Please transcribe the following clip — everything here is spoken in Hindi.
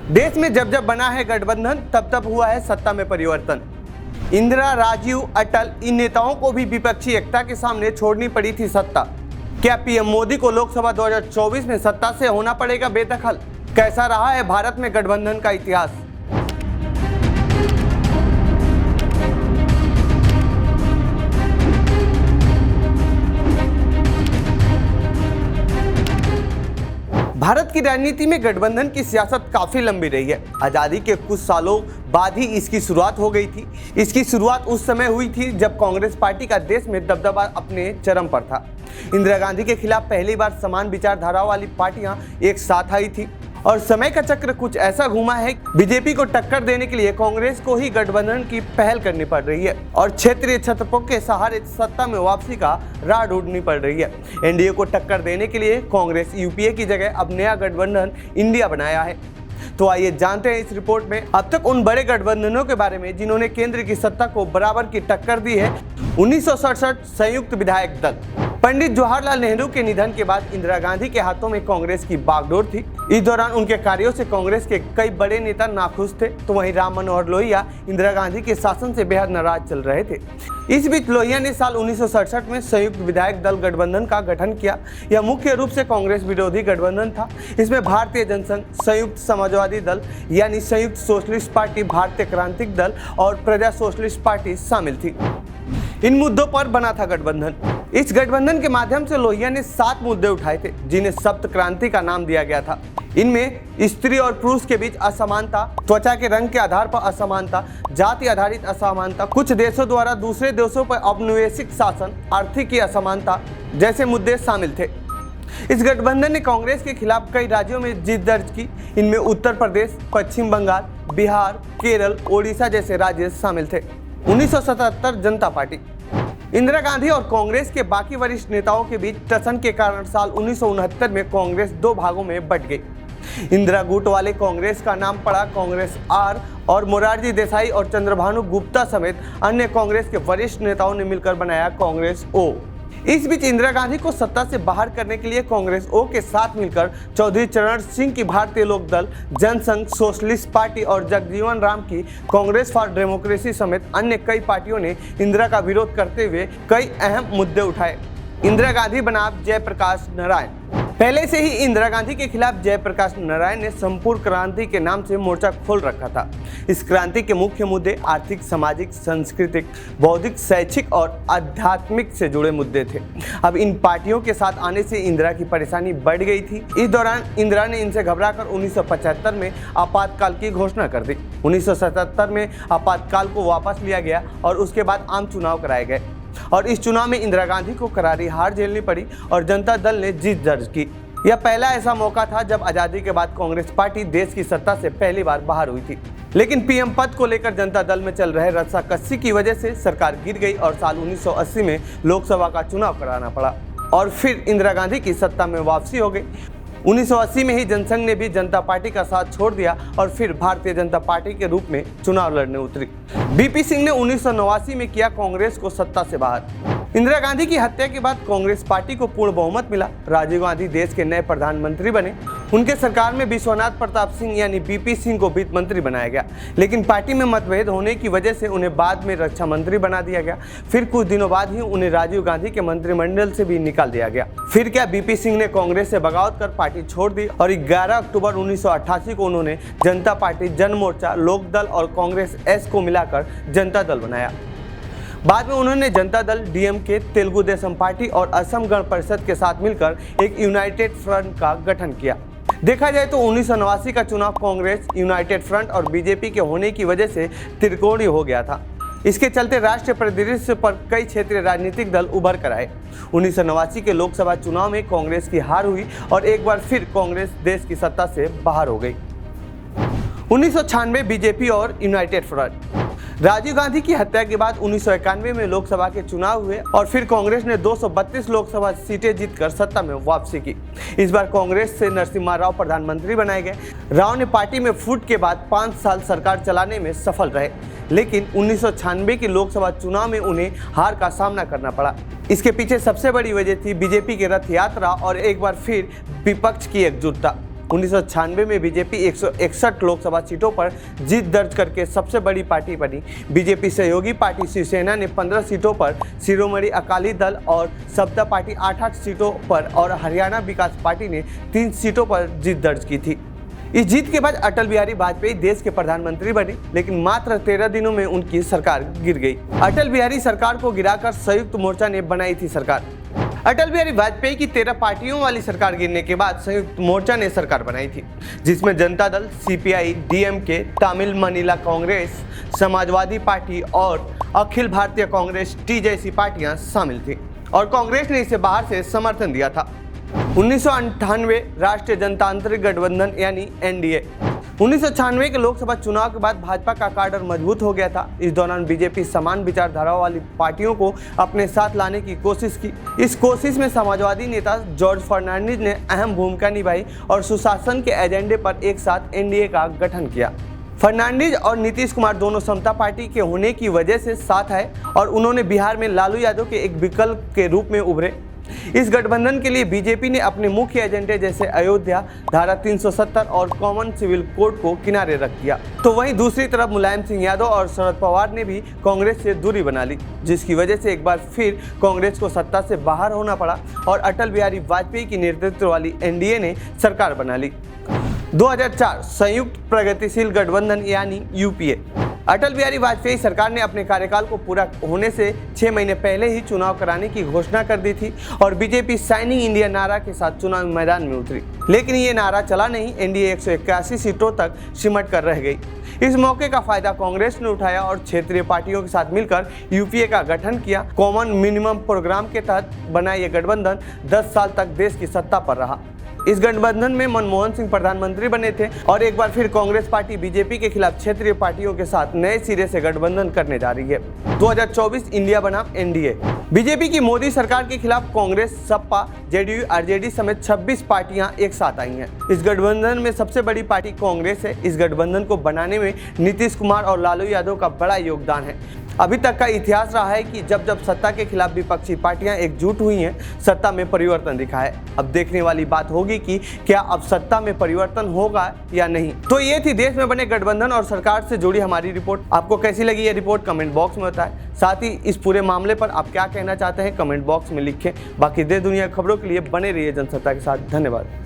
देश में जब जब बना है गठबंधन तब तब हुआ है सत्ता में परिवर्तन। इंदिरा, राजीव, अटल, इन नेताओं को भी विपक्षी एकता के सामने छोड़नी पड़ी थी सत्ता। क्या पीएम मोदी को लोकसभा 2024 में सत्ता से होना पड़ेगा बेदखल? कैसा रहा है भारत में गठबंधन का इतिहास? भारत की राजनीति में गठबंधन की सियासत काफी लंबी रही है। आजादी के कुछ सालों बाद ही इसकी शुरुआत हो गई थी। इसकी शुरुआत उस समय हुई थी जब कांग्रेस पार्टी का देश में दबदबा अपने चरम पर था। इंदिरा गांधी के खिलाफ पहली बार समान विचारधाराओं वाली पार्टियां एक साथ आई थी और समय का चक्र कुछ ऐसा घूमा है। बीजेपी को टक्कर देने के लिए कांग्रेस को ही गठबंधन की पहल करनी पड़ रही है और क्षेत्रीय छत्रपों के सहारे सत्ता में वापसी का राह ढूंढनी पड़ रही है। एनडीए को टक्कर देने के लिए कांग्रेस यूपीए की जगह अब नया गठबंधन इंडिया बनाया है। तो आइए जानते हैं इस रिपोर्ट में अब तक उन बड़े गठबंधनों के बारे में जिन्होंने केंद्र की सत्ता को बराबर की टक्कर दी है। 1967 संयुक्त विधायक दल। पंडित जवाहरलाल नेहरू के निधन के बाद इंदिरा गांधी के हाथों में कांग्रेस की बागडोर थी। इस दौरान उनके कार्यों से कांग्रेस के कई बड़े नेता नाखुश थे, तो वहीं राम मनोहर लोहिया इंदिरा गांधी के शासन से बेहद नाराज चल रहे थे। इस बीच लोहिया ने साल 1967 में संयुक्त विधायक दल गठबंधन का गठन किया। यह मुख्य रूप से कांग्रेस विरोधी गठबंधन था। इसमें भारतीय जनसंघ, संयुक्त समाजवादी दल यानी संयुक्त सोशलिस्ट पार्टी, भारतीय क्रांतिक दल और प्रजा सोशलिस्ट पार्टी शामिल थी। इन मुद्दों पर बना था गठबंधन। इस गठबंधन के माध्यम से लोहिया ने 7 मुद्दे उठाए थे जिन्हें सप्त क्रांति का नाम दिया गया था। इनमें स्त्री और पुरुष के बीच असमानता, त्वचा के रंग के आधार पर असमानता, जाति आधारित असमानता, कुछ देशों द्वारा दूसरे देशों पर औपनिवेशिक शासन, आर्थिक असमानता जैसे मुद्दे शामिल थे। इस गठबंधन ने कांग्रेस के खिलाफ कई राज्यों में जीत दर्ज की। इनमें उत्तर प्रदेश, पश्चिम बंगाल, बिहार, केरल, ओडिशा जैसे राज्य शामिल थे। 1977 जनता पार्टी। इंदिरा गांधी और कांग्रेस के बाकी वरिष्ठ नेताओं के बीच टसन के कारण साल 1969 में कांग्रेस 2 भागों में बंट गई। इंदिरा गुट वाले कांग्रेस का नाम पड़ा कांग्रेस आर और मोरारजी देसाई और चंद्रभानु गुप्ता समेत अन्य कांग्रेस के वरिष्ठ नेताओं ने मिलकर बनाया कांग्रेस ओ। इस बीच इंदिरा गांधी को सत्ता से बाहर करने के लिए कांग्रेस ओ के साथ मिलकर चौधरी चरण सिंह की भारतीय लोक दल, जनसंघ, सोशलिस्ट पार्टी और जगजीवन राम की कांग्रेस फॉर डेमोक्रेसी समेत अन्य कई पार्टियों ने इंदिरा का विरोध करते हुए कई अहम मुद्दे उठाए। इंदिरा गांधी बनाम जयप्रकाश नारायण। पहले से ही इंदिरा गांधी के खिलाफ जयप्रकाश नारायण ने संपूर्ण क्रांति के नाम से मोर्चा खोल रखा था। इस क्रांति के मुख्य मुद्दे आर्थिक, सामाजिक, सांस्कृतिक, बौद्धिक, शैक्षिक और आध्यात्मिक से जुड़े मुद्दे थे। अब इन पार्टियों के साथ आने से इंदिरा की परेशानी बढ़ गई थी। इस दौरान इंदिरा ने इनसे घबराकर 1975 में आपातकाल की घोषणा कर दी। 1977 में आपातकाल को वापस लिया गया और उसके बाद आम चुनाव कराए गए और इस चुनाव में इंदिरा गांधी को करारी हार झेलनी पड़ी और जनता दल ने जीत दर्ज की। यह पहला ऐसा मौका था जब आजादी के बाद कांग्रेस पार्टी देश की सत्ता से पहली बार बाहर हुई थी। लेकिन पीएम पद को लेकर जनता दल में चल रहे रस्साकसी की वजह से सरकार गिर गई और साल 1980 में लोकसभा का चुनाव कराना पड़ा और फिर इंदिरा गांधी की सत्ता में वापसी हो गई। 1980 में ही जनसंघ ने भी जनता पार्टी का साथ छोड़ दिया और फिर भारतीय जनता पार्टी के रूप में चुनाव लड़ने उतरी। बीपी सिंह ने 1989 में किया कांग्रेस को सत्ता से बाहर। इंदिरा गांधी की हत्या के बाद कांग्रेस पार्टी को पूर्ण बहुमत मिला। राजीव गांधी देश के नए प्रधानमंत्री बने। उनके सरकार में विश्वनाथ प्रताप सिंह यानी बीपी सिंह को वित्त मंत्री बनाया गया, लेकिन पार्टी में मतभेद होने की वजह से उन्हें बाद में रक्षा मंत्री बना दिया गया। फिर कुछ दिनों बाद ही उन्हें राजीव गांधी के मंत्रिमंडल से भी निकाल दिया गया। फिर क्या बीपी सिंह ने कांग्रेस से बगावत कर पार्टी छोड़ दी और 11 अक्टूबर 1988 को उन्होंने जनता पार्टी, जन मोर्चा, लोक दल और कांग्रेस एस को मिलाकर जनता दल बनाया। बाद में उन्होंने जनता दल, डीएमके, तेलुगु देशम पार्टी और असम गण परिषद के साथ मिलकर एक यूनाइटेड फ्रंट का गठन किया। देखा जाए तो 1989 का चुनाव कांग्रेस, यूनाइटेड फ्रंट और बीजेपी के होने की वजह से त्रिकोणीय हो गया था। इसके चलते राष्ट्रीय परिदृश्य पर कई क्षेत्रीय राजनीतिक दल उभर कर आए। 1989 के लोकसभा चुनाव में कांग्रेस की हार हुई और एक बार फिर कांग्रेस देश की सत्ता से बाहर हो गई। 1996 बीजेपी और यूनाइटेड फ्रंट। राजीव गांधी की हत्या के बाद 1991 में लोकसभा के चुनाव हुए और फिर कांग्रेस ने 232 लोकसभा सीटें जीतकर सत्ता में वापसी की। इस बार कांग्रेस से नरसिम्हा राव प्रधानमंत्री बनाए गए। राव ने पार्टी में फूट के बाद 5 साल सरकार चलाने में सफल रहे, लेकिन 1996 के लोकसभा चुनाव में उन्हें हार का सामना करना पड़ा। इसके पीछे सबसे बड़ी वजह थी बीजेपी की रथ यात्रा और एक बार फिर विपक्ष की एकजुटता। 1996 में बीजेपी 161 लोकसभा सीटों पर जीत दर्ज करके सबसे बड़ी पार्टी बनी। बीजेपी सहयोगी पार्टी शिवसेना ने 15 सीटों पर, शिरोमणि अकाली दल और समता पार्टी 8-8 सीटों पर और हरियाणा विकास पार्टी ने 3 सीटों पर जीत दर्ज की थी। इस जीत के बाद अटल बिहारी वाजपेयी देश के प्रधानमंत्री बने, लेकिन मात्र 13 दिनों में उनकी सरकार गिर गई। अटल बिहारी सरकार को गिराकर संयुक्त मोर्चा ने बनाई थी सरकार। अटल बिहारी वाजपेयी की 13 पार्टियों वाली सरकार गिरने के बाद संयुक्त मोर्चा ने सरकार बनाई थी, जिसमें जनता दल, सीपीआई, डीएमके, तमिल मानिला कांग्रेस, समाजवादी पार्टी और अखिल भारतीय कांग्रेस टी जैसी पार्टियां शामिल थी और कांग्रेस ने इसे बाहर से समर्थन दिया था। 1998 राष्ट्रीय जनतांत्रिक गठबंधन यानी एनडीए। 1996 के लोकसभा चुनाव के बाद भाजपा का काडर मजबूत हो गया था। इस दौरान बीजेपी समान विचारधाराओं वाली पार्टियों को अपने साथ लाने की कोशिश की। इस कोशिश में समाजवादी नेता जॉर्ज फर्नांडिस ने अहम भूमिका निभाई और सुशासन के एजेंडे पर एक साथ एनडीए का गठन किया। फर्नांडिस और नीतीश कुमार दोनों समता पार्टी के होने की वजह से साथ आए और उन्होंने बिहार में लालू यादव के एक विकल्प के रूप में उभरे। इस गठबंधन के लिए बीजेपी ने अपने मुख्य एजेंडे जैसे अयोध्या, धारा 370 और कॉमन सिविल कोड को किनारे रख दिया। तो वहीं दूसरी तरफ मुलायम सिंह यादव और शरद पवार ने भी कांग्रेस से दूरी बना ली, जिसकी वजह से एक बार फिर कांग्रेस को सत्ता से बाहर होना पड़ा और अटल बिहारी वाजपेयी की नेतृत्व वाली एनडीए ने सरकार बना ली। 2004 संयुक्त प्रगतिशील गठबंधन यानी यूपीए। अटल बिहारी वाजपेयी सरकार ने अपने कार्यकाल को पूरा होने से 6 महीने पहले ही चुनाव कराने की घोषणा कर दी थी और बीजेपी शाइनिंग इंडिया नारा के साथ चुनाव मैदान में उतरी, लेकिन ये नारा चला नहीं। एनडीए 181 सीटों तक सिमट कर रह गई। इस मौके का फायदा कांग्रेस ने उठाया और क्षेत्रीय पार्टियों के साथ मिलकर यूपीए का गठन किया। कॉमन मिनिमम प्रोग्राम के तहत बना यह गठबंधन 10 साल तक देश की सत्ता पर रहा। इस गठबंधन में मनमोहन सिंह प्रधानमंत्री बने थे और एक बार फिर कांग्रेस पार्टी बीजेपी के खिलाफ क्षेत्रीय पार्टियों के साथ नए सिरे से गठबंधन करने जा रही है। 2024 इंडिया बनाम एनडीए। बीजेपी की मोदी सरकार के खिलाफ कांग्रेस, सपा, जेडीयू, आरजेडी समेत 26 पार्टियां एक साथ आई हैं। इस गठबंधन में सबसे बड़ी पार्टी कांग्रेस है। इस गठबंधन को बनाने में नीतीश कुमार और लालू यादव का बड़ा योगदान है। अभी तक का इतिहास रहा है कि जब जब सत्ता के खिलाफ विपक्षी पार्टियां एकजुट हुई हैं, सत्ता में परिवर्तन दिखा है। अब देखने वाली बात होगी कि क्या अब सत्ता में परिवर्तन होगा या नहीं। तो ये थी देश में बने गठबंधन और सरकार से जुड़ी हमारी रिपोर्ट। आपको कैसी लगी ये रिपोर्ट कमेंट बॉक्स में बताएं। साथ ही इस पूरे मामले पर आप क्या कहना चाहते हैं कमेंट बॉक्स में लिखें। बाकी देश दुनिया खबरों के लिए बने रहिए जनसत्ता के साथ। धन्यवाद।